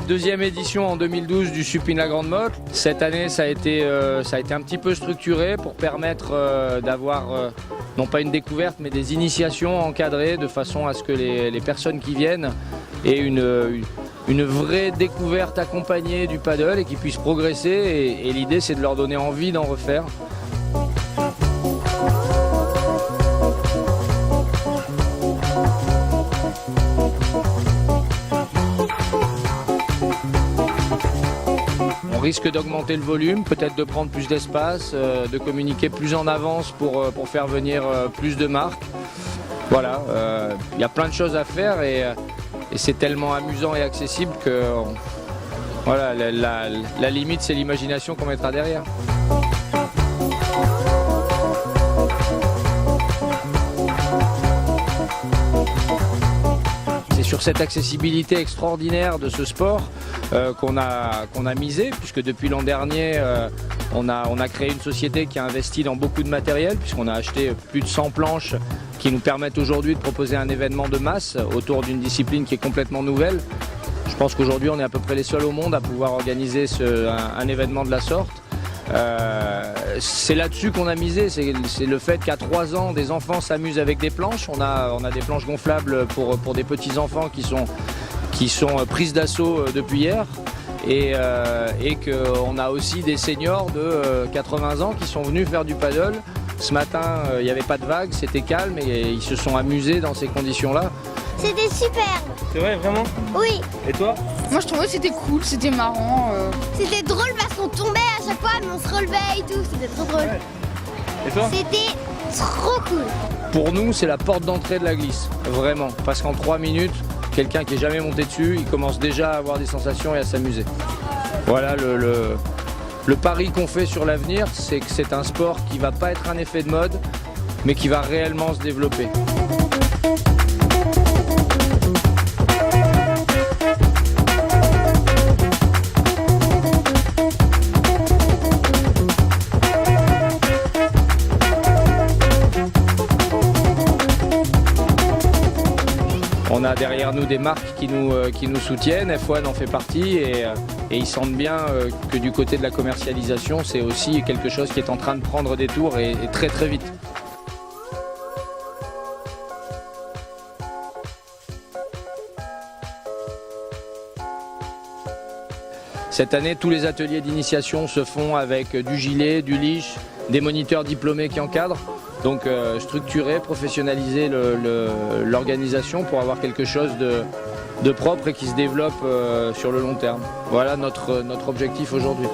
Deuxième édition en 2012 du Supine la Grande Motte. Cette année, ça a été un petit peu structuré pour permettre d'avoir non pas une découverte, mais des initiations encadrées de façon à ce que les personnes qui viennent aient une vraie découverte accompagnée du paddle et qu'ils puissent progresser. Et l'idée, c'est de leur donner envie d'en refaire. On risque d'augmenter le volume, peut-être de prendre plus d'espace, de communiquer plus en avance pour faire venir plus de marques. Voilà, il y a plein de choses à faire et c'est tellement amusant et accessible que voilà, la limite, c'est l'imagination qu'on mettra derrière. C'est sur cette accessibilité extraordinaire de ce sport qu'on a misé, puisque depuis l'an dernier, on a créé une société qui a investi dans beaucoup de matériel, puisqu'on a acheté plus de 100 planches qui nous permettent aujourd'hui de proposer un événement de masse autour d'une discipline qui est complètement nouvelle. Je pense qu'aujourd'hui, on est à peu près les seuls au monde à pouvoir organiser un événement de la sorte. C'est là-dessus qu'on a misé, c'est le fait qu'à 3 ans, des enfants s'amusent avec des planches. On a des planches gonflables pour des petits enfants qui sont prises d'assaut depuis hier. Et qu'on a aussi des seniors de 80 ans qui sont venus faire du paddle. Ce matin, il n'y avait pas de vagues, c'était calme et ils se sont amusés dans ces conditions-là. C'était super. C'est vrai, vraiment? Oui. Et toi? Moi je trouvais que c'était cool, c'était marrant. C'était drôle parce qu'on tombait à chaque fois, mais on se relevait et tout, c'était trop drôle. Ouais. Et toi? C'était trop cool. Pour nous, c'est la porte d'entrée de la glisse, vraiment. Parce qu'en 3 minutes, quelqu'un qui n'est jamais monté dessus, il commence déjà à avoir des sensations et à s'amuser. Voilà le pari qu'on fait sur l'avenir, c'est que c'est un sport qui ne va pas être un effet de mode, mais qui va réellement se développer. On a derrière nous des marques qui nous soutiennent, F1 en fait partie et ils sentent bien que du côté de la commercialisation, c'est aussi quelque chose qui est en train de prendre des tours et très très vite. Cette année, tous les ateliers d'initiation se font avec du gilet, du leash, des moniteurs diplômés qui encadrent. Donc structurer, professionnaliser l'organisation pour avoir quelque chose de propre et qui se développe sur le long terme. Voilà notre objectif aujourd'hui.